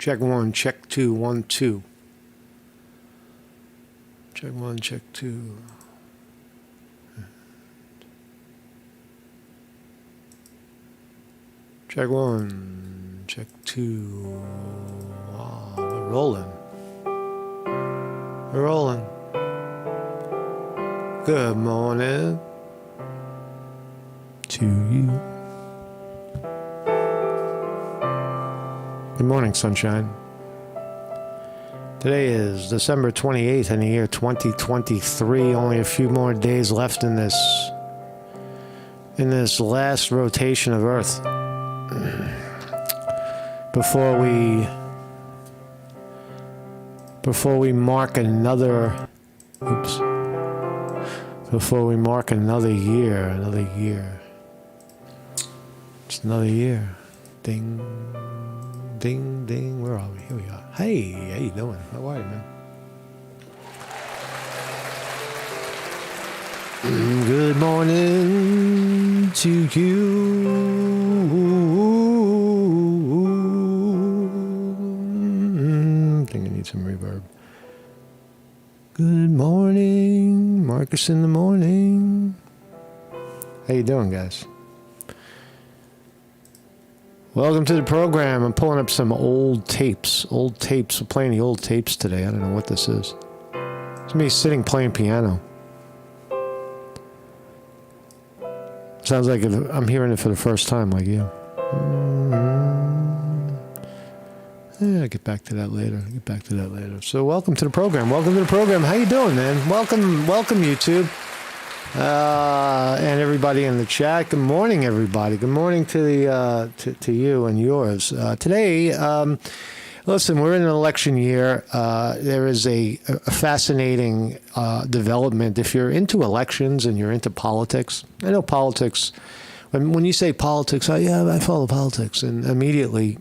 Check one, check two, 1, 2. Check one, check two. Check one, check two. Wow, we're rolling. We're rolling. Good morning to you. Good morning, sunshine. Today is December 28th in the year 2023. Only a few more days left in this last rotation of Earth before we mark another year. It's another year. Ding. Ding, ding. Where are we? Here we are. Hey, how you doing? How are you, man? Good morning to you. I think I need some reverb. Good morning, Marcus in the morning. How you doing, guys? Welcome to the program. I'm pulling up some old tapes. We're playing the old tapes today. I don't know what this is. It's me sitting playing piano. Sounds like I'm hearing it for the first time, like you. I'll get back to that later. So welcome to the program. How you doing, man? Welcome, YouTube. And everybody in the chat. Good morning, everybody. Good morning to the to you and yours. Today, listen, we're in an election year. There is a fascinating development. If you're into elections and you're into politics, I know politics. When you say politics, I follow politics, and immediately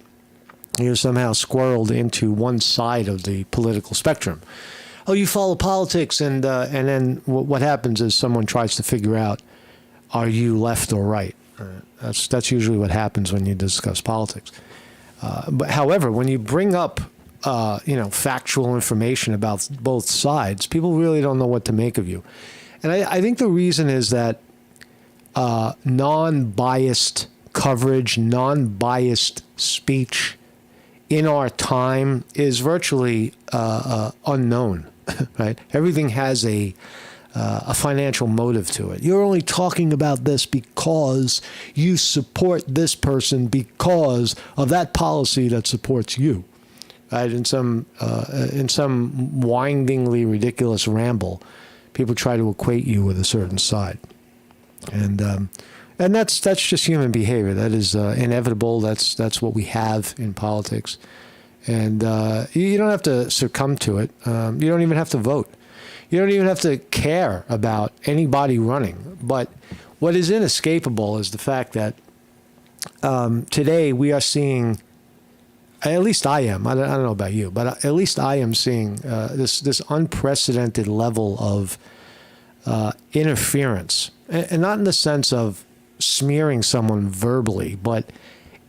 you're somehow squirreled into one side of the political spectrum. Oh, you follow politics, and then what happens is someone tries to figure out, are you left or right? That's usually what happens when you discuss politics. But however, when you bring up factual information about both sides, people really don't know what to make of you. And I think the reason is that non-biased coverage, non-biased speech in our time is virtually unknown. Right? Everything has a financial motive to it. You're only talking about this because you support this person because of that policy that supports you. Right? In some windingly ridiculous ramble, people try to equate you with a certain side, and that's just human behavior. That is inevitable. That's what we have in politics. And you don't have to succumb to it. You don't even have to vote. You don't even have to care about anybody running. But what is inescapable is the fact that today we are seeing, at least I am, I don't know about you, but at least I am seeing this unprecedented level of interference. And not in the sense of smearing someone verbally, but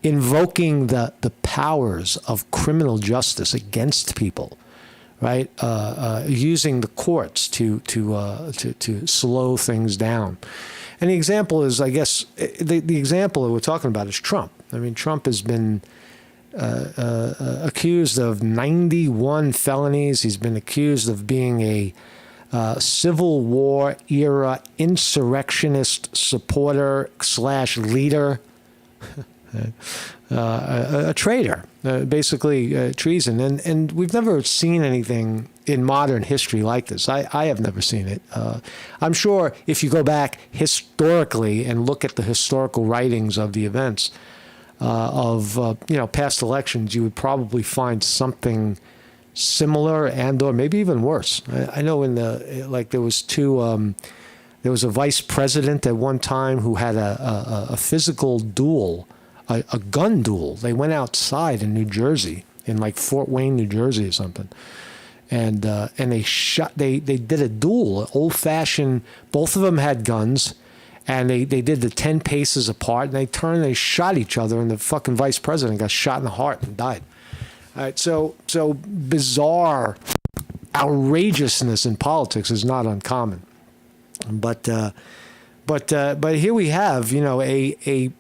invoking the powers of criminal justice against people, right? Using the courts to slow things down. And the example is, I guess, the example that we're talking about is Trump. I mean, Trump has been accused of 91 felonies. He's been accused of being a Civil War era insurrectionist supporter / leader. A traitor, basically treason. And we've never seen anything in modern history like this. I have never seen it. I'm sure if you go back historically and look at the historical writings of the events of past elections, you would probably find something similar and or maybe even worse. I know there was there was a vice president at one time who had a physical duel, a gun duel. They went outside in New Jersey, in like Fort Wayne, New Jersey or something. And they did a duel, old-fashioned. Both of them had guns, and they did the 10 paces apart, and they shot each other, and the fucking vice president got shot in the heart and died. All right, so bizarre outrageousness in politics is not uncommon, but here we have, you know, a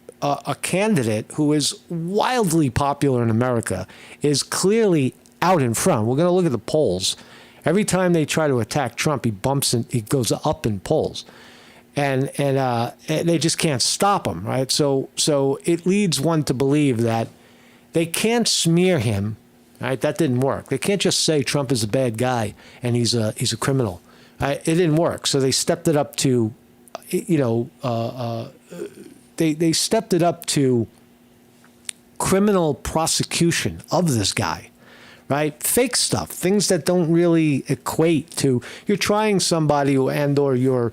candidate who is wildly popular in America is clearly out in front. We're going to look at the polls. Every time they try to attack Trump, he goes up in polls, and they just can't stop him, right? So it leads one to believe that they can't smear him, right? That didn't work. They can't just say Trump is a bad guy and he's a criminal. Right? It didn't work. So they stepped it up to, you know, they stepped it up to criminal prosecution of this guy, right? Fake stuff, things that don't really equate to, you're trying somebody or you're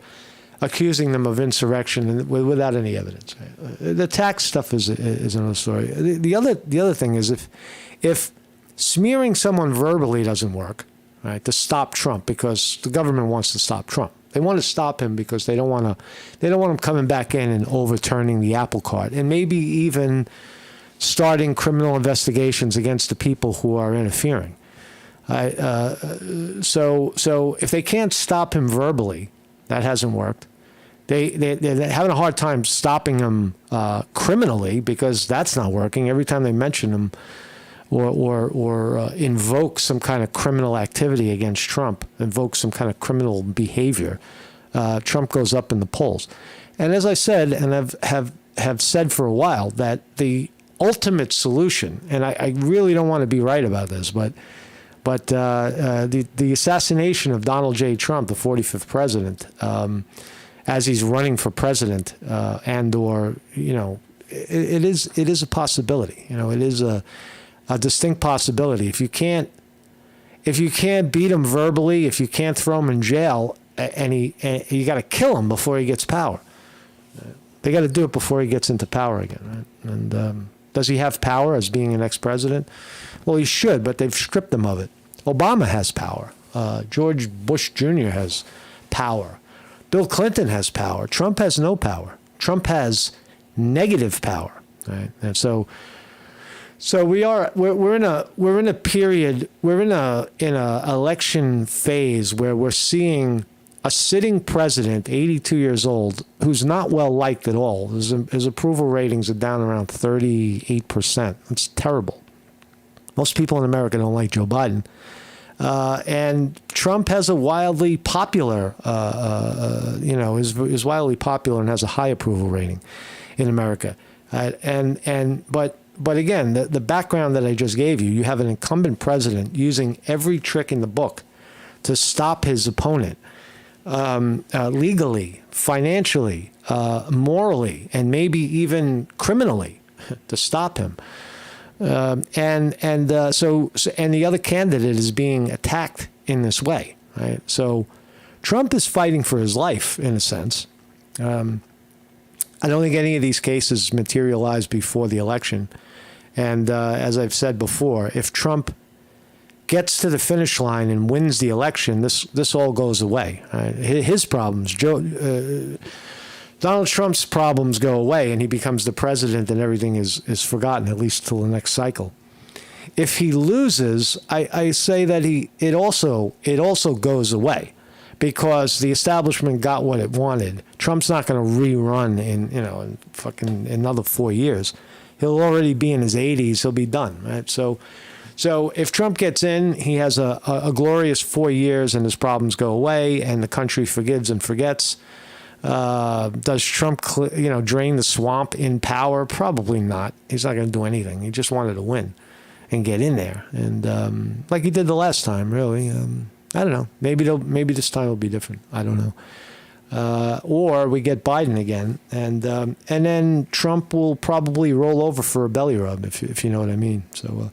accusing them of insurrection without any evidence. Right? The tax stuff is another story. The other thing is if smearing someone verbally doesn't work, right, to stop Trump, because the government wants to stop Trump. They want to stop him because they don't want him coming back in and overturning the apple cart, and maybe even starting criminal investigations against the people who are interfering. So if they can't stop him verbally, that hasn't worked. They're having a hard time stopping him criminally, because that's not working. Every time they mention him or invoke some kind of criminal activity against Trump, invoke some kind of criminal behavior, Trump goes up in the polls. And as I said, and have said for a while, that the ultimate solution, and I really don't want to be right about this, but the assassination of Donald J. Trump, the 45th president, as he's running for president, and or, you know, it is a possibility. You know, it is a distinct possibility. If you can't beat him verbally, if you can't throw him in jail, and you got to kill him before he gets power. They got to do it before he gets into power again. Right? And does he have power as being an ex-president? Well, he should, but they've stripped him of it. Obama has power. George Bush Jr. has power. Bill Clinton has power. Trump has no power. Trump has negative power. Right? And so we're in a period, we're in a election phase where we're seeing a sitting president, 82 years old, who's not well liked at all. His approval ratings are down around 38%. That's terrible. Most people in America don't like Joe Biden. And Trump has a wildly popular, is wildly popular and has a high approval rating in America. But again, the background that I just gave you, you have an incumbent president using every trick in the book to stop his opponent, legally, financially, morally, and maybe even criminally to stop him. So the other candidate is being attacked in this way, right? So Trump is fighting for his life in a sense. I don't think any of these cases materialized before the election. And as I've said before, if Trump gets to the finish line and wins the election, this all goes away. Right? His problems, Donald Trump's problems go away, and he becomes the president, and everything is forgotten, at least till the next cycle. If he loses, I say that it also goes away, because the establishment got what it wanted. Trump's not going to rerun in fucking another 4 years. He'll already be in his 80s. He'll be done, right? So if Trump gets in, he has a glorious 4 years, and his problems go away, and the country forgives and forgets. Does Trump, drain the swamp in power? Probably not. He's not going to do anything. He just wanted to win and get in there, and like he did the last time, really. I don't know. Maybe this time will be different. I don't know. Or we get Biden again, and then Trump will probably roll over for a belly rub, if you know what I mean. So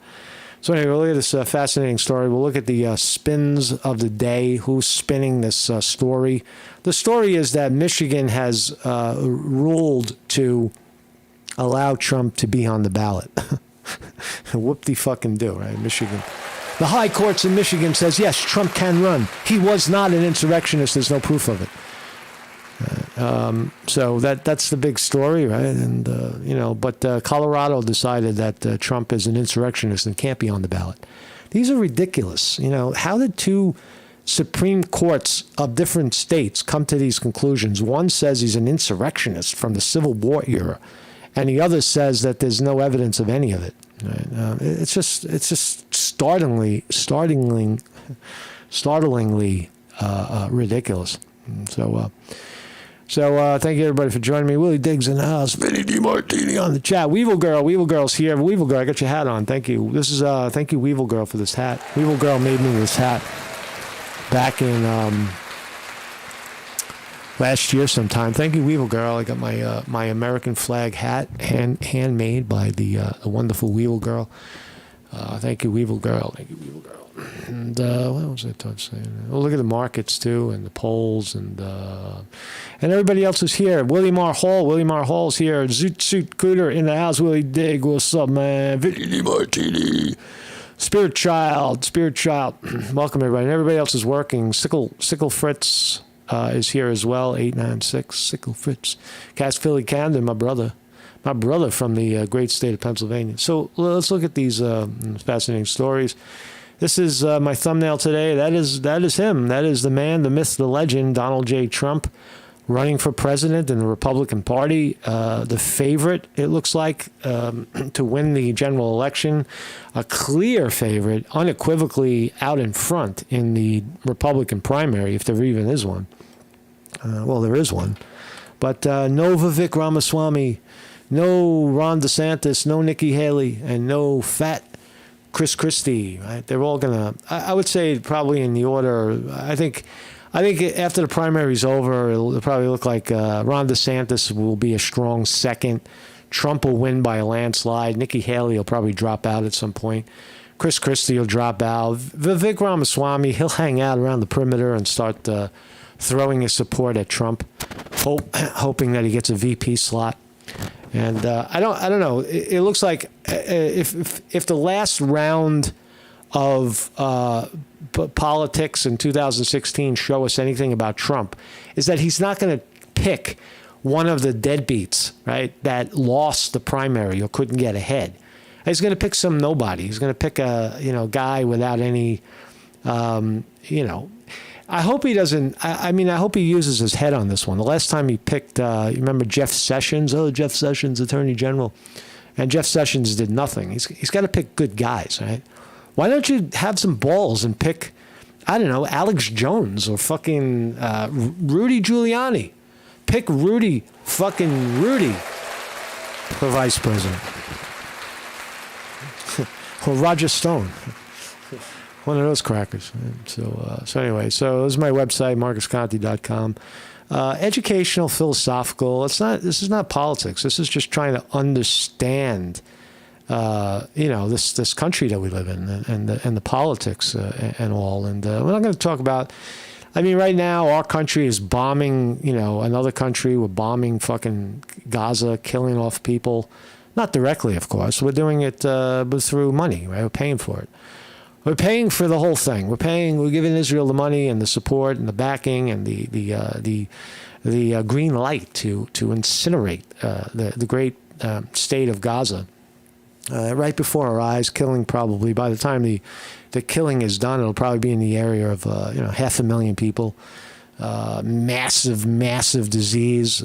anyway, we'll look at this fascinating story. We'll look at the spins of the day. Who's spinning this story? The story is that Michigan has ruled to allow Trump to be on the ballot. Whoop-de-fucking-do, right? Michigan. The high courts in Michigan says, yes, Trump can run. He was not an insurrectionist. There's no proof of it. So that's the big story, right? And, but Colorado decided that Trump is an insurrectionist and can't be on the ballot. These are ridiculous. How did two Supreme Courts of different states come to these conclusions? One says he's an insurrectionist from the Civil War era, and the other says that there's no evidence of any of it. Right? It's just startlingly ridiculous. So thank you everybody for joining me. Willie Diggs in the house. Vinny DiMartini on the chat. Weevil Girl's here. Weevil Girl, I got your hat on. Thank you. This is thank you, Weevil Girl, for this hat. Weevil Girl made me this hat back in last year sometime. Thank you, Weevil Girl. I got my American flag hat handmade by the wonderful Weevil Girl. Thank you, Weevil Girl. Thank you, Weevil Girl. And what was I saying? Well, look at the markets too, and the polls, and everybody else is here. William R. Hall's here. Zoot Suit Cooter in the house. Willie Dig, what's up, man? Vinny Martini. Spirit Child. Welcome everybody. And everybody else is working. Sickle Fritz is here as well. 896 Sickle Fritz. Cass Philly Camden, my brother from the great state of Pennsylvania. So let's look at these fascinating stories. This is my thumbnail today. That is him. That is the man, the myth, the legend, Donald J. Trump, running for president in the Republican Party. The favorite, it looks like, to win the general election. A clear favorite, unequivocally out in front in the Republican primary, if there even is one. Well, there is one. But no Vivek Ramaswamy, no Ron DeSantis, no Nikki Haley, and no fat Chris Christie, right? They're all gonna. I would say probably in the order. I think after the primary's over, it'll probably look like Ron DeSantis will be a strong second. Trump will win by a landslide. Nikki Haley will probably drop out at some point. Chris Christie will drop out. Vivek Ramaswamy, he'll hang out around the perimeter and start throwing his support at Trump, hoping that he gets a VP slot. And I don't know. It looks like if the last round of politics in 2016 show us anything about Trump, is that he's not going to pick one of the deadbeats, right, that lost the primary or couldn't get ahead. He's going to pick some nobody. He's going to pick a guy without any, I hope he doesn't. I hope he uses his head on this one. The last time he picked, you remember Jeff Sessions? Oh, Jeff Sessions, Attorney General. And Jeff Sessions did nothing. He's got to pick good guys, right? Why don't you have some balls and pick, I don't know, Alex Jones or fucking Rudy Giuliani? Pick Rudy for vice president. Or Roger Stone. One of those crackers. So anyway, so this is my website, marcusconte.com. Educational, philosophical. This is not politics. This is just trying to understand, this country that we live in and the politics and all. And we're not going to talk about. Right now our country is bombing. Another country. We're bombing fucking Gaza, killing off people. Not directly, of course. We're doing it but through money. Right? We're paying for it. We're paying for the whole thing. We're giving Israel the money and the support and the backing and the green light to incinerate the great state of Gaza right before our eyes, killing probably, by the time the killing is done, it'll probably be in the area of 500,000 people. Massive disease,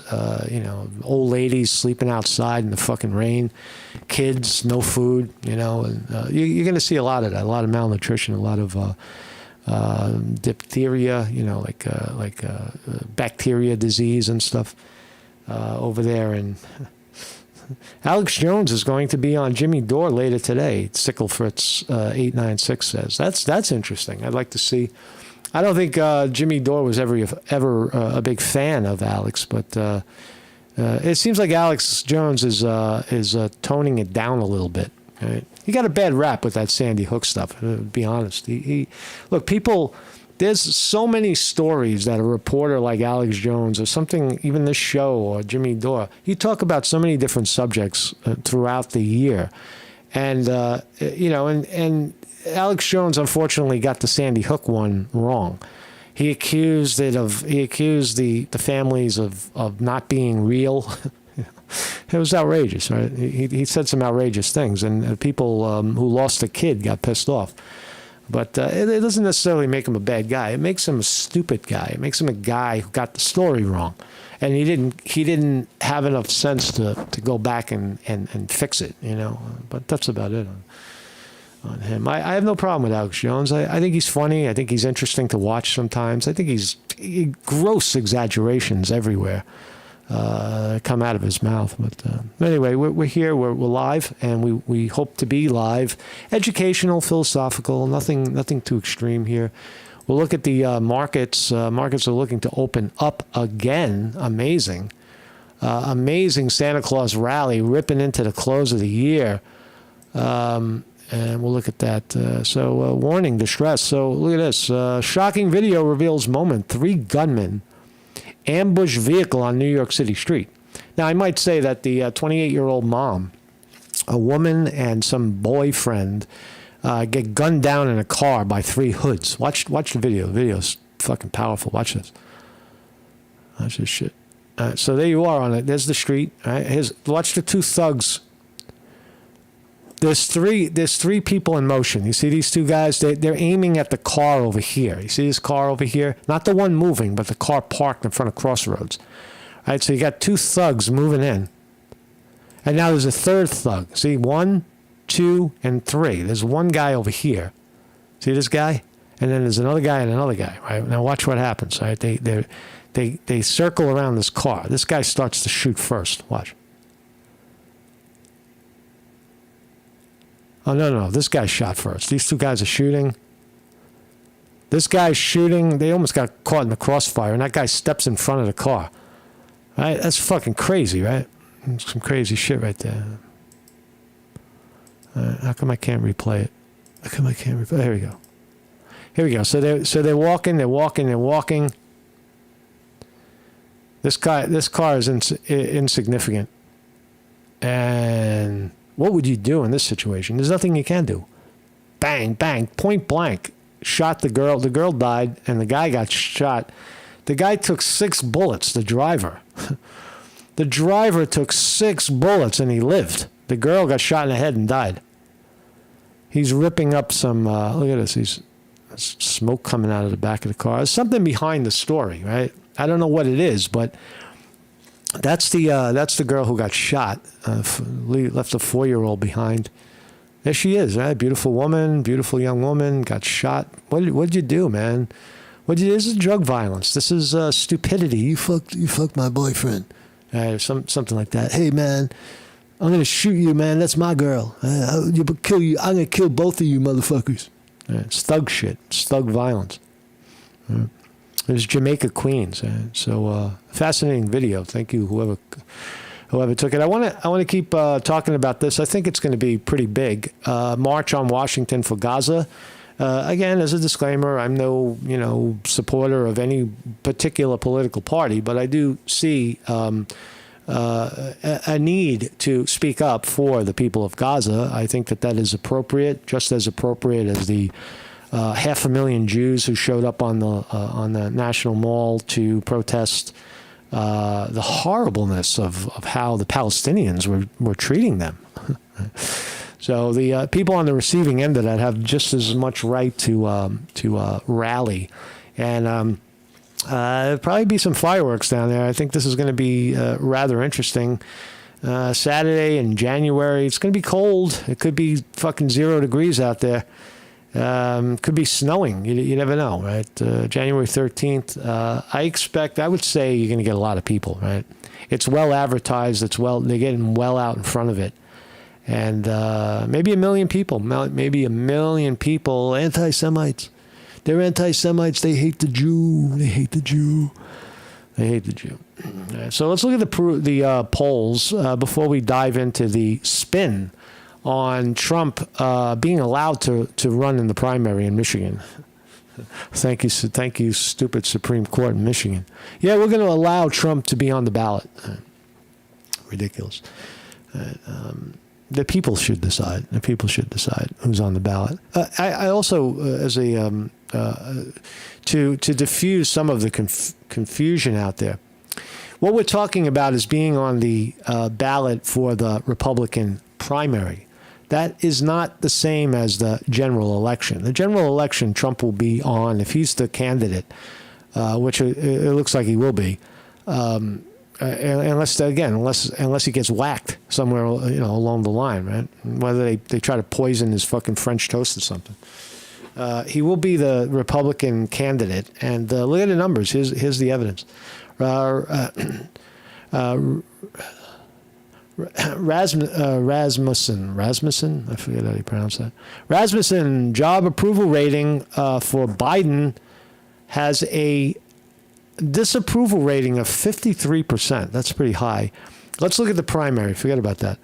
old ladies sleeping outside in the fucking rain, kids, no food, and you're going to see a lot of that, a lot of malnutrition, a lot of diphtheria, like bacteria disease and stuff over there. And Alex Jones is going to be on Jimmy Dore later today. Sickle Fritz 896 says that's interesting. I'd like to see. I don't think Jimmy Dore was ever a big fan of Alex, but it seems like Alex Jones is toning it down a little bit. Right? He got a bad rap with that Sandy Hook stuff. To be honest, look, people. There's so many stories that a reporter like Alex Jones or something, even this show or Jimmy Dore, you talk about so many different subjects throughout the year, and and Alex Jones unfortunately got the Sandy Hook one wrong. He accused the families of not being real. It was outrageous, right? He said some outrageous things, and people who lost a kid got pissed off. But it doesn't necessarily make him a bad guy. It makes him a stupid guy. It makes him a guy who got the story wrong, and he didn't have enough sense to go back and fix it, you know. But that's about it on him. I have no problem with Alex Jones. I think he's funny. I think he's interesting to watch sometimes. I think he's gross exaggerations everywhere come out of his mouth. But anyway, we're here. We're live, and we hope to be live. Educational, philosophical, nothing too extreme here. We'll look at the markets. Markets are looking to open up again. Amazing. Amazing Santa Claus rally ripping into the close of the year. And we'll look at that. So warning, distress. So look at this. Shocking video reveals moment. 3 gunmen ambush vehicle on New York City street. Now, I might say that the 28-year-old mom, a woman and some boyfriend get gunned down in a car by 3 hoods. Watch the video. The video's fucking powerful. Watch this. Watch this shit. So there you are on it. There's the street. All right? Watch the 2 thugs. There's three people in motion. You see these 2 guys? They're aiming at the car over here. You see this car over here? Not the one moving, but the car parked in front of Crossroads. All right, so you got 2 thugs moving in. And now there's a 3rd thug. See, 1, 2, and 3. There's 1 guy over here. See this guy? And then there's another guy and another guy. Right? Now watch what happens. Right? They circle around this car. This guy starts to shoot first. Watch. Oh, no. This guy shot first. These 2 guys are shooting. This guy's shooting. They almost got caught in the crossfire, and that guy steps in front of the car. Right? That's fucking crazy, right? Some crazy shit right there. How come I can't replay it? Here we go. Here we go. So they're walking. This car is insignificant. And what would you do in this situation? There's nothing you can do. Bang, bang, point blank. Shot the girl. The girl died, and the guy got shot. The guy took 6 bullets, the driver. The driver took 6 bullets, and he lived. The girl got shot in the head and died. He's ripping up some, look at this. There's smoke coming out of the back of the car. There's something behind the story, right? I don't know what it is, but that's the girl who got shot, left a 4-year-old behind. There she is, right? Beautiful woman, beautiful young woman, got shot. What'd you do, man? This is drug violence. This is stupidity. You fucked my boyfriend. Something like that. Hey, man, I'm gonna shoot you, man. That's my girl. I'm gonna kill both of you, motherfuckers. It's thug shit. It's thug violence. There's Jamaica Queens. So fascinating video. Thank you, whoever took it. I want to keep talking about this. I think it's going to be pretty big. March on Washington for Gaza. Again, as a disclaimer, I'm no supporter of any particular political party, but I do see a need to speak up for the people of Gaza. I think that is appropriate, just as appropriate as the 500,000 Jews who showed up on the National Mall to protest the horribleness of how the Palestinians were treating them. So the people on the receiving end of that have just as much right to rally, and there'll probably be some fireworks down there. I think this is going to be rather interesting. Saturday in January, it's going to be cold. It could be fucking 0 degrees out there. Could be snowing. You never know, right? January 13th. I would say you're going to get a lot of people, right? It's well advertised. They're getting well out in front of it. And maybe 1 million people, anti-Semites. They're anti-Semites. They hate the Jew. So let's look at the polls before we dive into the spin on Trump being allowed to run in the primary in Michigan. Thank you, stupid Supreme Court in Michigan. Yeah, we're going to allow Trump to be on the ballot. Ridiculous. the people should decide. The people should decide who's on the ballot. I also, as a to diffuse some of the confusion out there, what we're talking about is being on the ballot for the Republican primary. That is not the same as the general election. The general election, Trump will be on if he's the candidate, which it looks like he will be. Unless he gets whacked somewhere, along the line, right? Whether they try to poison his fucking French toast or something. He will be the Republican candidate, and look at the numbers. Here's the evidence. Rasmussen, I forget how you pronounce that. Rasmussen job approval rating for Biden has a disapproval rating of 53%. That's pretty high. Let's look at the primary. Forget about that.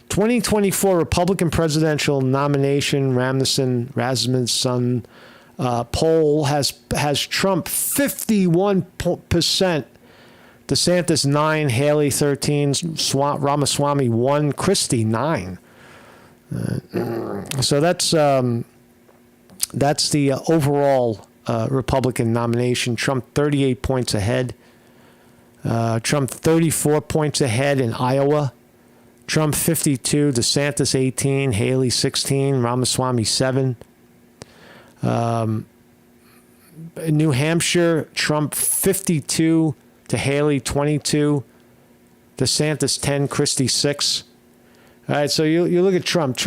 2024 Republican presidential nomination, Rasmussen poll has Trump 51%, DeSantis 9, Haley 13, Ramaswamy 1, Christie 9. So that's the overall Republican nomination. Trump 38 points ahead. Trump 34 points ahead in Iowa. Trump 52, DeSantis 18, Haley 16, Ramaswamy 7. New Hampshire, Trump 52 to Haley 22, DeSantis 10, Christie 6. All right, so you look at Trump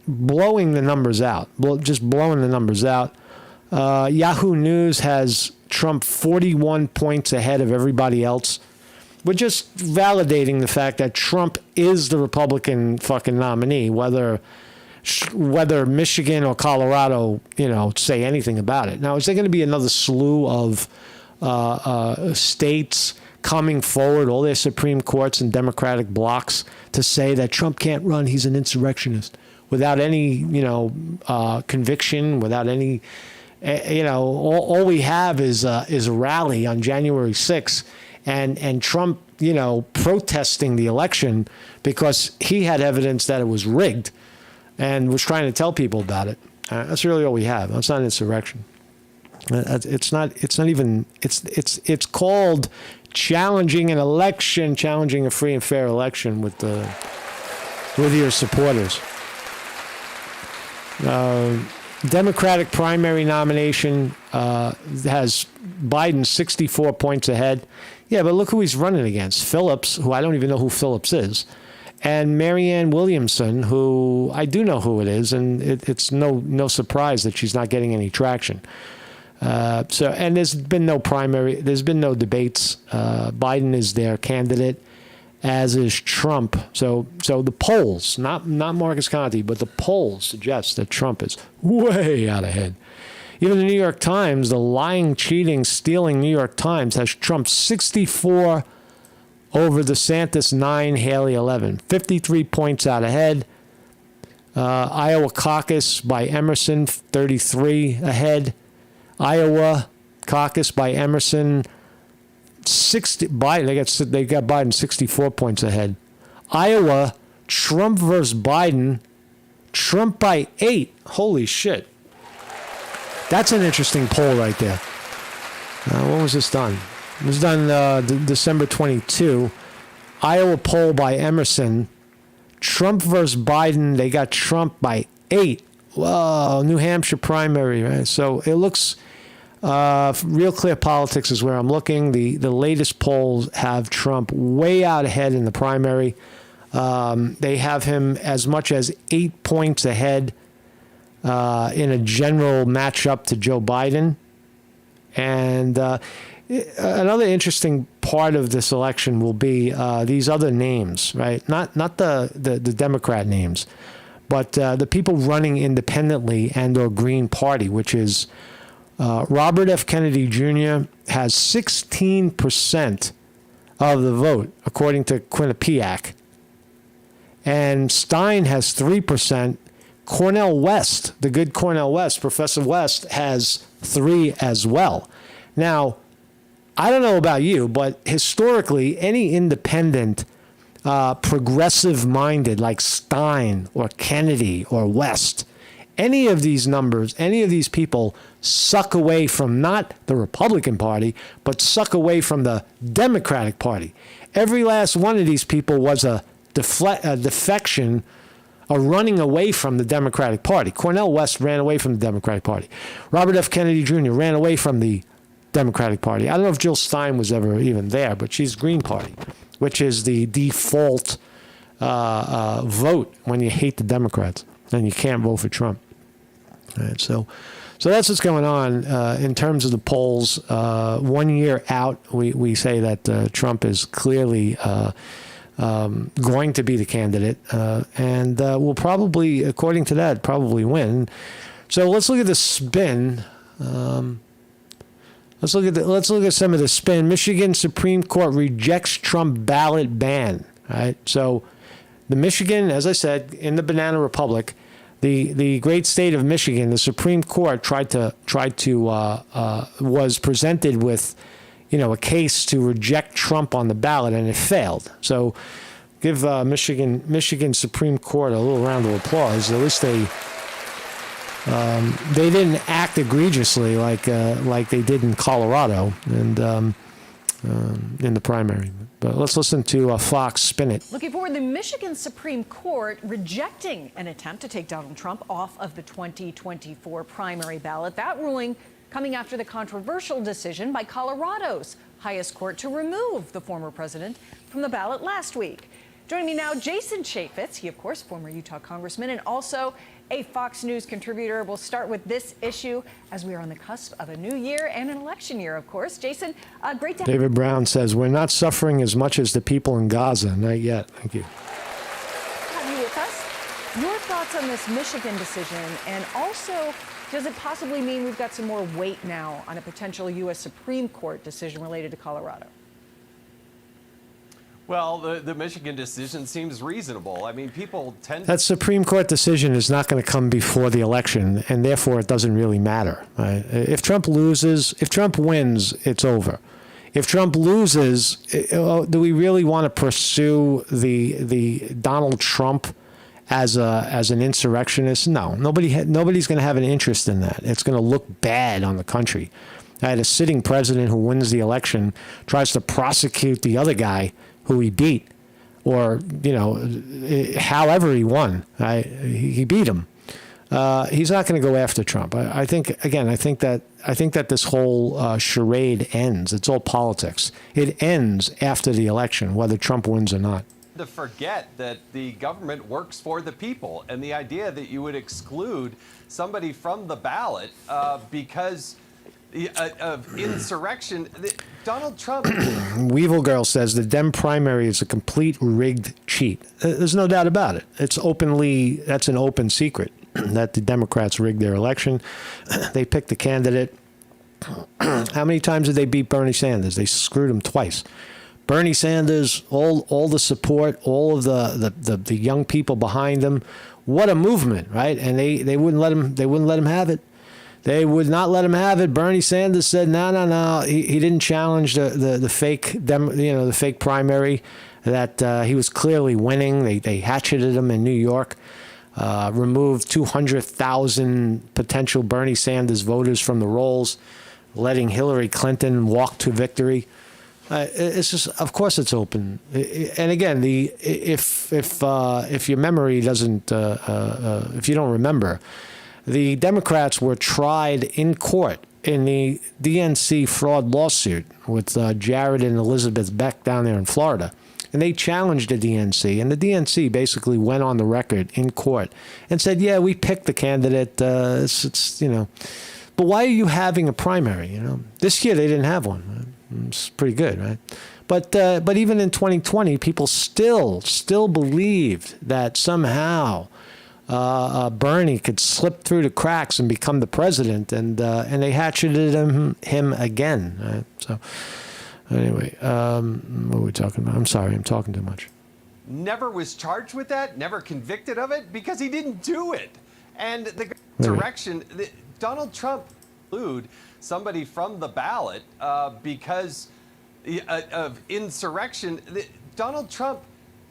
blowing the numbers out, just blowing the numbers out. Yahoo News has Trump 41 points ahead of everybody else. We're just validating the fact that Trump is the Republican fucking nominee, whether Michigan or Colorado, say anything about it. Now, is there going to be another slew of states coming forward, all their Supreme Courts and Democratic blocs, to say that Trump can't run, he's an insurrectionist, without any, conviction, without any, all we have is a rally on January 6th. And Trump, protesting the election because he had evidence that it was rigged and was trying to tell people about it. That's really all we have. That's not an insurrection. It's called challenging an election, challenging a free and fair election with your supporters. Democratic primary nomination has Biden 64 points ahead. Yeah, but look who he's running against. Phillips, who I don't even know who Phillips is, and Marianne Williamson, who I do know who it is, and it's no surprise that she's not getting any traction. And there's been no primary, there's been no debates. Biden is their candidate, as is Trump. So the polls, not Marcus Conte, but the polls suggest that Trump is way out ahead. Even the New York Times, the lying, cheating, stealing New York Times, has Trump 64 over DeSantis 9, Haley 11. 53 points out ahead. Iowa caucus by Emerson, 33 ahead. Iowa caucus by Emerson, 60. Biden, they got Biden 64 points ahead. Iowa, Trump versus Biden, Trump by 8. Holy shit. That's an interesting poll right there. When was this done? It was done December 22. Iowa poll by Emerson. Trump versus Biden, they got Trump by 8. Whoa, New Hampshire primary, right? So it looks, Real Clear Politics is where I'm looking. The latest polls have Trump way out ahead in the primary. They have him as much as 8 points ahead in a general matchup to Joe Biden. And another interesting part of this election will be these other names, right? Not the Democrat names, but the people running independently and or Green Party, which is Robert F. Kennedy Jr. has 16% of the vote, according to Quinnipiac. And Stein has 3%. Cornel West, the good Cornel West, Professor West, has 3 as well. Now, I don't know about you, but historically, any independent progressive-minded like Stein or Kennedy or West, any of these numbers, any of these people suck away from not the Republican Party, but suck away from the Democratic Party. Every last one of these people was a defection, a running away from the Democratic Party. Cornel West ran away from the Democratic Party. Robert F. Kennedy Jr. ran away from the Democratic Party. I don't know if Jill Stein was ever even there, but she's Green Party, which is the default vote when you hate the Democrats and you can't vote for Trump. All right, so that's what's going on in terms of the polls. 1 year out, we say that Trump is clearly going to be the candidate and will probably, according to that, probably win. So let's look at the spin. Let's look at some of the spin. Michigan Supreme Court rejects Trump ballot ban. Right. So the Michigan, as I said, in the Banana Republic, the great state of Michigan, the Supreme Court was presented with, a case to reject Trump on the ballot, and it failed. So give Michigan Supreme Court a little round of applause. At least they didn't act egregiously like they did in Colorado and in the primary. But let's listen to Fox spin it. Looking forward, the Michigan Supreme Court rejecting an attempt to take Donald Trump off of the 2024 primary ballot. That ruling coming after the controversial decision by Colorado's highest court to remove the former president from the ballot last week. Joining me now, Jason Chaffetz. He, of course, former Utah congressman and also a Fox News contributor. We'll start with this issue as we are on the cusp of a new year and an election year, of course. Jason, great to have you. David Brown says, we're not suffering as much as the people in Gaza. Not yet. Thank you. Have you with us? Your thoughts on this Michigan decision, and also, does it possibly mean we've got some more weight now on a potential U.S. Supreme Court decision related to Colorado? Well, the Michigan decision seems reasonable. I mean, people tend to... That Supreme Court decision is not going to come before the election, and therefore it doesn't really matter. Right? If Trump wins, it's over. If Trump loses, do we really want to pursue the Donald Trump as an insurrectionist? No, nobody's going to have an interest in that. It's going to look bad on the country. I had a sitting president who wins the election, tries to prosecute the other guy who he beat, or however he won. He beat him. He's not going to go after Trump. I think that this whole charade ends. It's all politics. It ends after the election, whether Trump wins or not. To forget that the government works for the people, and the idea that you would exclude somebody from the ballot because of insurrection. Donald Trump. Weevil Girl says the Dem primary is a complete rigged cheat. There's no doubt about it. That's an open secret that the Democrats rigged their election. They picked the candidate. How many times did they beat Bernie Sanders? They screwed him twice. Bernie Sanders, all the support, all of the young people behind him. What a movement, right? And they wouldn't let him have it. They would not let him have it. Bernie Sanders said, no. He didn't challenge the fake primary that he was clearly winning. They hatcheted him in New York, removed 200,000 potential Bernie Sanders voters from the rolls, letting Hillary Clinton walk to victory. It's just, of course, it's open. And again, if your memory doesn't, if you don't remember, the Democrats were tried in court in the DNC fraud lawsuit with Jared and Elizabeth Beck down there in Florida. And they challenged the DNC. And the DNC basically went on the record in court and said, yeah, we picked the candidate. But why are you having a primary? This year they didn't have one. It's pretty good, right? But even in 2020, people still believed that somehow Bernie could slip through the cracks and become the president, and they hatcheted him again. Right? So anyway, what are we talking about? I'm sorry, I'm talking too much. Never was charged with that, never convicted of it, because he didn't do it. And the direction, Donald Trump exclude somebody from the ballot because of insurrection. Donald Trump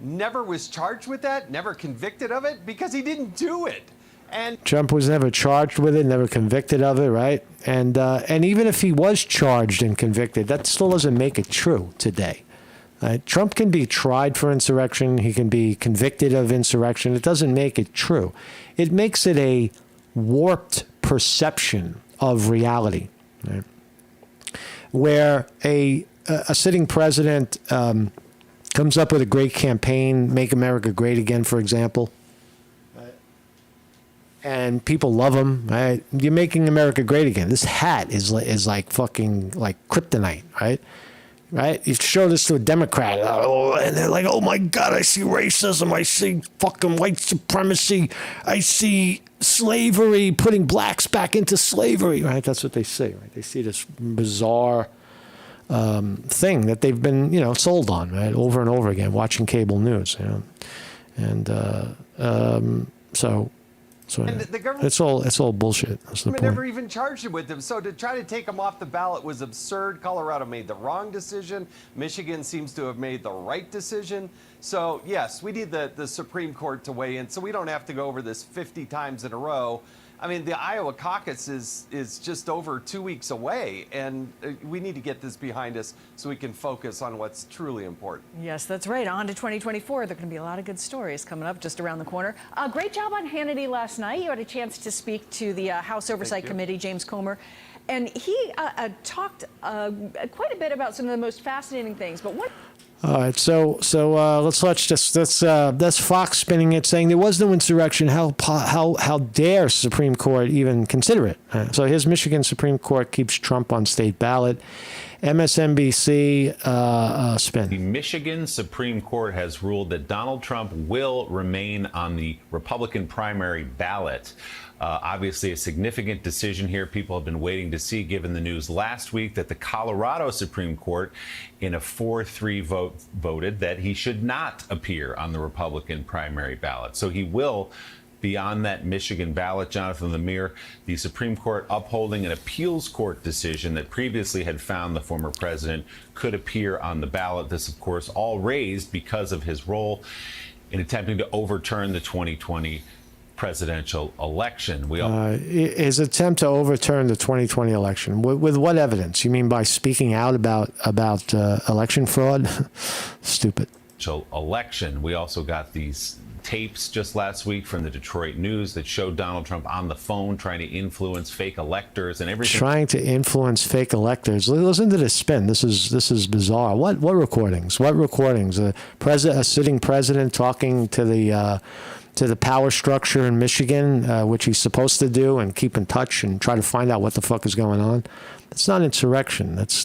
never was charged with that, never convicted of it, because he didn't do it. And Trump was never charged with it, never convicted of it, right? And even if he was charged and convicted, that still doesn't make it true today. Trump can be tried for insurrection. He can be convicted of insurrection. It doesn't make it true. It makes it a warped perception of reality, right? Where a sitting president comes up with a great campaign, Make America Great Again, for example, and people love him, right? You're making America great again. This hat is like fucking like kryptonite, right? Right? You show this to a Democrat, and they're like, "Oh my God, I see racism. I see fucking white supremacy. I see slavery, putting blacks back into slavery." Right? That's what they see. Right? They see this bizarre thing that they've been, sold on, right, over and over again, watching cable news, and so. And the government, it's all bullshit. That's the point. never even charged him with them. So to try to take him off the ballot was absurd. Colorado made the wrong decision. Michigan seems to have made the right decision. So yes, we need the Supreme Court to weigh in so we don't have to go over this 50 times in a row. I mean, the Iowa caucus is just over 2 weeks away, and we need to get this behind us so we can focus on what's truly important. Yes, that's right. On to 2024. There are going to be a lot of good stories coming up just around the corner. Great job on Hannity last night. You had a chance to speak to the House Oversight Committee, James Comer, and he talked quite a bit about some of the most fascinating things. But what? All right, so that's Fox spinning it, saying there was no insurrection. How dare Supreme Court even consider it? So here's Michigan Supreme Court keeps Trump on state ballot. MSNBC spin. The Michigan Supreme Court has ruled that Donald Trump will remain on the Republican primary ballot. Obviously, a significant decision here. People have been waiting to see, given the news last week that the Colorado Supreme Court, in a 4-3 vote, voted that he should not appear on the Republican primary ballot. So he will be on that Michigan ballot. Jonathan Lemire, the Supreme Court upholding an appeals court decision that previously had found the former president could appear on the ballot. This, of course, all raised because of his role in attempting to overturn the 2020 presidential election. His attempt to overturn the 2020 election with what evidence? You mean by speaking out about election fraud? Stupid. Election. We also got these tapes just last week from the Detroit News that showed Donald Trump on the phone trying to influence fake electors and everything. Trying to influence fake electors. Listen to this spin. This is bizarre. What recordings? What recordings? A sitting president talking to the power structure in Michigan, which he's supposed to do and keep in touch and try to find out what the fuck is going on. That's not insurrection. That's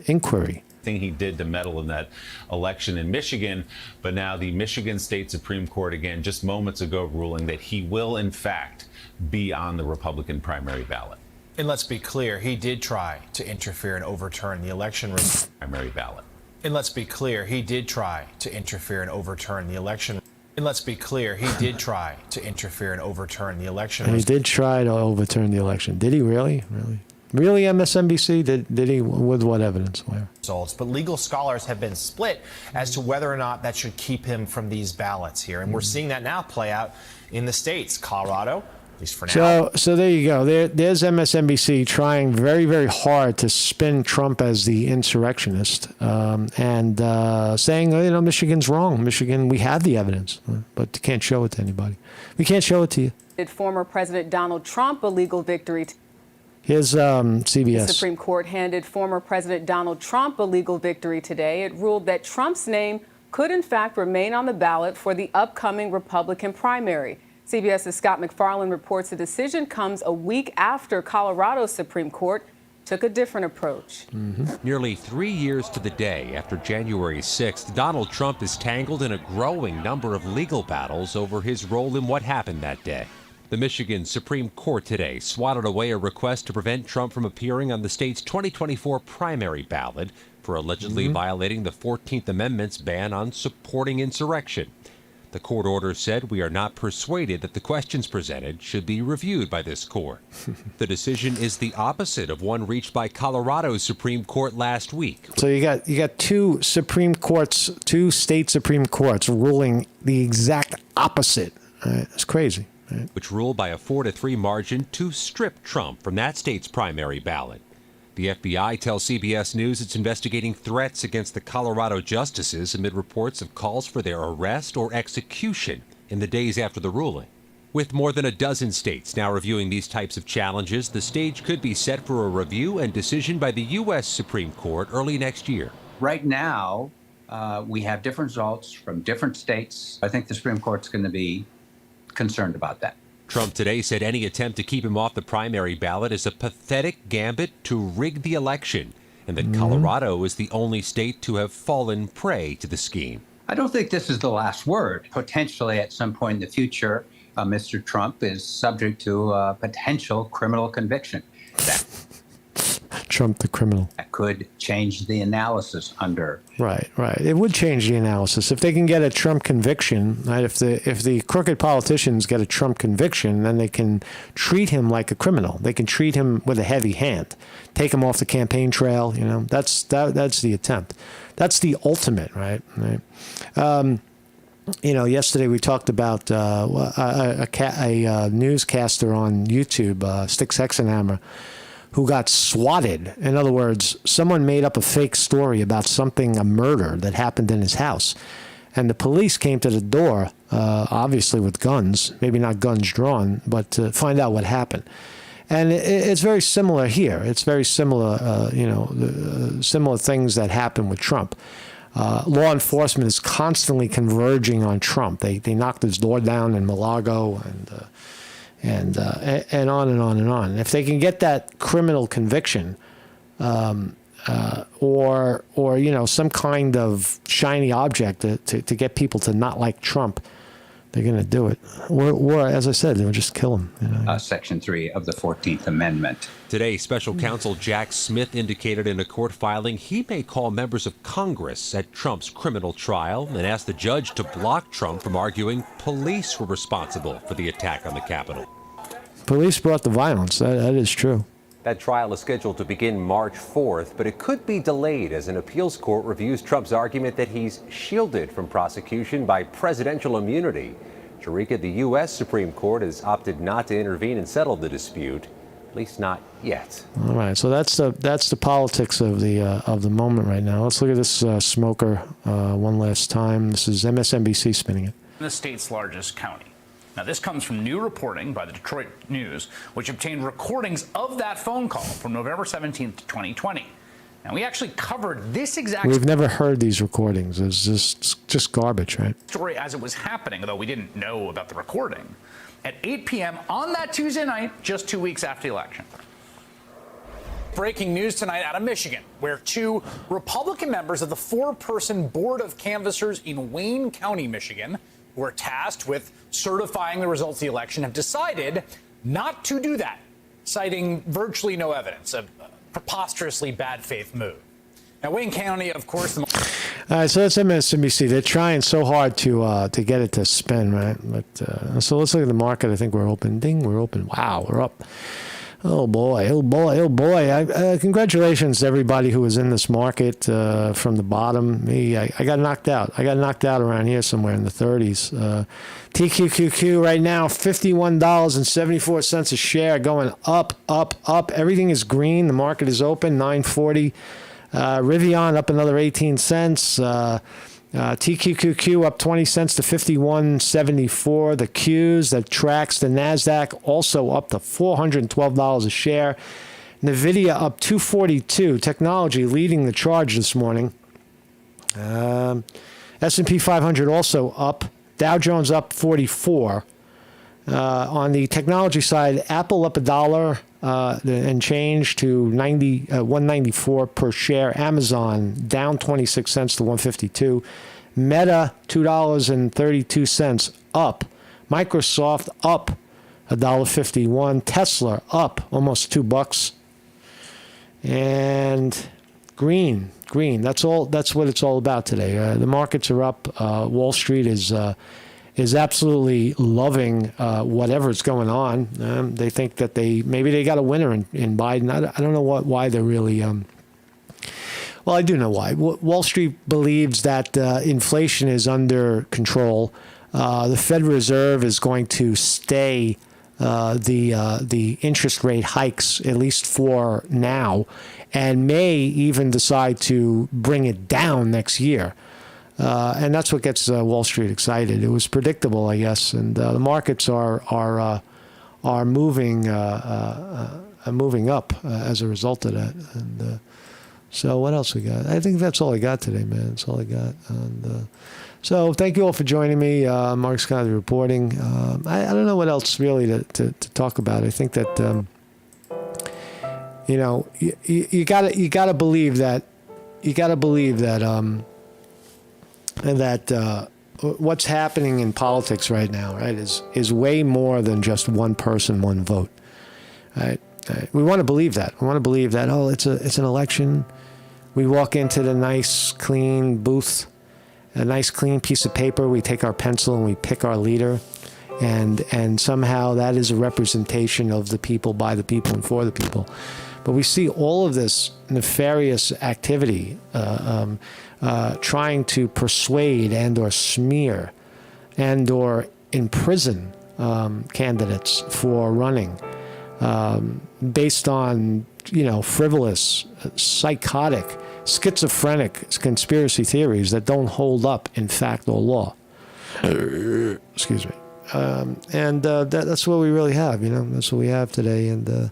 inquiry. Thing he did to meddle in that election in Michigan, but now the Michigan State Supreme Court, again, just moments ago, ruling that he will, in fact, be on the Republican primary ballot. And let's be clear, he did try to interfere and overturn the election primary ballot. And let's be clear, he did try to interfere and overturn the election. And let's be clear, he did try to interfere and overturn the election. And he did try to overturn the election. Did he really? Really, MSNBC? Did he? With what evidence? Where? Results, but legal scholars have been split as to whether or not that should keep him from these ballots here. And we're seeing that now play out in the states. Colorado, at least for now. So there you go. There's MSNBC trying very, very hard to spin Trump as the insurrectionist and saying, Michigan's wrong. Michigan, we have the evidence, but can't show it to anybody. We can't show it to you. Did former President Donald Trump a legal victory? Here's CBS. The Supreme Court handed former President Donald Trump a legal victory today. It ruled that Trump's name could, in fact, remain on the ballot for the upcoming Republican primary. CBS's Scott McFarland reports the decision comes a week after Colorado's Supreme Court took a different approach. Nearly 3 years to the day after January 6th, Donald Trump is tangled in a growing number of legal battles over his role in what happened that day. The Michigan Supreme Court today swatted away a request to prevent Trump from appearing on the state's 2024 primary ballot for allegedly violating the 14th Amendment's ban on supporting insurrection. The court order said we are not persuaded that the questions presented should be reviewed by this court. The decision is the opposite of one reached by Colorado's Supreme Court last week. So you got two state Supreme Courts ruling the exact opposite. Right? It's crazy. Right? Which ruled by a 4-3 margin to strip Trump from that state's primary ballot. The FBI tells CBS News it's investigating threats against the Colorado justices amid reports of calls for their arrest or execution in the days after the ruling. With more than a dozen states now reviewing these types of challenges, the stage could be set for a review and decision by the U.S. Supreme Court early next year. Right now, we have different results from different states. I think the Supreme Court's going to be concerned about that. Trump today said any attempt to keep him off the primary ballot is a pathetic gambit to rig the election, and that Colorado is the only state to have fallen prey to the scheme. I don't think this is the last word. Potentially, at some point in the future, Mr. Trump is subject to a potential criminal conviction. Trump the criminal. That could change the analysis under. Right. It would change the analysis if they can get a Trump conviction. Right. If the crooked politicians get a Trump conviction, then they can treat him like a criminal. They can treat him with a heavy hand, take him off the campaign trail. You know, that's the attempt. That's the ultimate. Right. Yesterday we talked about a newscaster on YouTube, Stick Sex and Hammer, who got swatted. In other words, someone made up a fake story about a murder that happened in his house. And the police came to the door, obviously with guns, maybe not guns drawn, but to find out what happened. And it's very similar here. It's very similar, similar things that happen with Trump. Law enforcement is constantly converging on Trump. They knocked his door down in Malago and on and on and on. And if they can get that criminal conviction, or some kind of shiny object to get people to not like Trump, they're going to do it. Or, as I said, they'll just kill him. Section 3 of the 14th Amendment. Today, special counsel Jack Smith indicated in a court filing he may call members of Congress at Trump's criminal trial and ask the judge to block Trump from arguing police were responsible for the attack on the Capitol. Police brought the violence. That is true. That trial is scheduled to begin March 4th, but it could be delayed as an appeals court reviews Trump's argument that he's shielded from prosecution by presidential immunity. Sharika, the U.S. Supreme Court has opted not to intervene and settle the dispute, at least not yet. All right, so that's the politics of the moment right now. Let's look at this smoker one last time. This is MSNBC spinning it. The state's largest county. Now, this comes from new reporting by the Detroit News, which obtained recordings of that phone call from November 17th, 2020. And we actually covered this exact We've never heard these recordings. It's just garbage, right? story as it was happening, although we didn't know about the recording, at 8 p.m. on that Tuesday night, just 2 weeks after the election. Breaking news tonight out of Michigan, where two Republican members of the four-person Board of Canvassers in Wayne County, Michigan, who are tasked with certifying the results of the election, have decided not to do that, citing virtually no evidence, a preposterously bad faith move. Now, Wayne County, of course. All right, so that's MSNBC. They're trying so hard to get it to spin, right? But so let's look at the market. I think we're open. Ding, we're open. Wow, we're up. Oh boy. Congratulations to everybody who was in this market from the bottom. Me, I got knocked out. I got knocked out around here somewhere in the 30s. TQQQ right now, $51.74 a share, going up. Everything is green. The market is open, 940. Rivian up another 18 cents. TQQQ up 20 cents to 51.74. The Qs that tracks the NASDAQ also up to $412 a share. NVIDIA up 242. Technology leading the charge this morning. S&P 500 also up. Dow Jones up 44. On the technology side, Apple up $1 and change to 194 per share. Amazon down 26 cents to 152. Meta $2.32 up. Microsoft up $1.51. Tesla up almost $2. And green. That's all. That's what it's all about today. The markets are up. Wall Street is is absolutely loving whatever's going on. They think that maybe they got a winner in Biden. I don't know why they're really. Well, I do know why. Wall Street believes that inflation is under control. The Federal Reserve is going to stay the interest rate hikes, at least for now, and may even decide to bring it down next year. And that's what gets Wall Street excited. It was predictable, I guess, and the markets are moving up as a result of that. And so what else we got? I think that's all I got today, man. That's all I got. And so thank you all for joining me. Marcusconte reporting. I don't know what else really to talk about. I think that you gotta believe that what's happening in politics right now, right, is way more than just one person, one vote. Right? We want to believe that. We want to believe that. Oh, it's an election. We walk into the nice, clean booth, a nice, clean piece of paper. We take our pencil and we pick our leader, and somehow that is a representation of the people, by the people, and for the people. But we see all of this nefarious activity trying to persuade and or smear and or imprison candidates for running based on, frivolous, psychotic, schizophrenic conspiracy theories that don't hold up in fact or law. Excuse me. That's what we really have, That's what we have today. And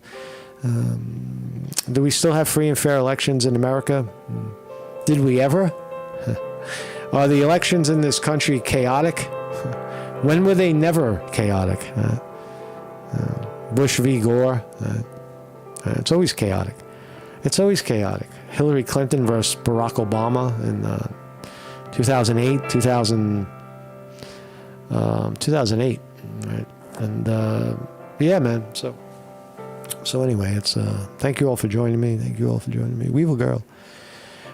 do we still have free and fair elections in America? Did we ever? Are the elections in this country chaotic? When were they never chaotic? Bush v. Gore. It's always chaotic. It's always chaotic. Hillary Clinton versus Barack Obama in 2008, 2008, right? And yeah, man. So anyway, it's thank you all for joining me. Thank you all for joining me. Weevil Girl.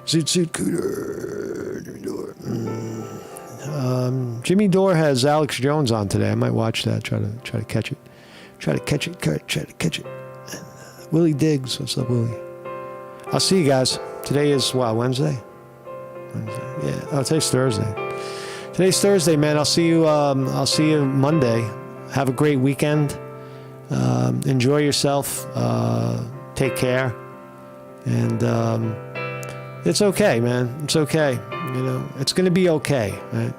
Zoot Cooter. Jimmy Dore has Alex Jones on today. I might watch that. Try to catch it. Try to catch it. And, Willie Diggs. What's up, Willie? I'll see you guys. Today is what, Wednesday? Yeah. Oh, today's Thursday. Today's Thursday, man. I'll see you Monday. Have a great weekend. Enjoy yourself. Take care. And it's okay, man. It's okay. It's going to be okay. Right?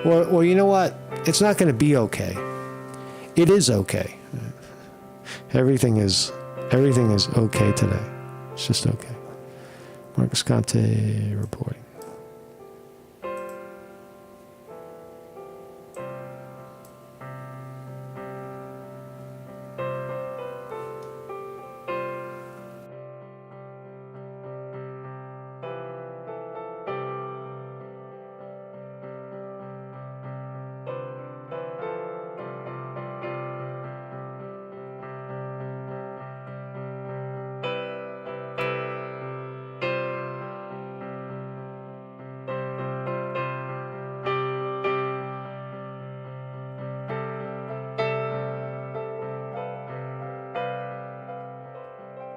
Or you know what? It's not going to be okay. It is okay. Everything is okay today. It's just okay. Marcusconte reporting.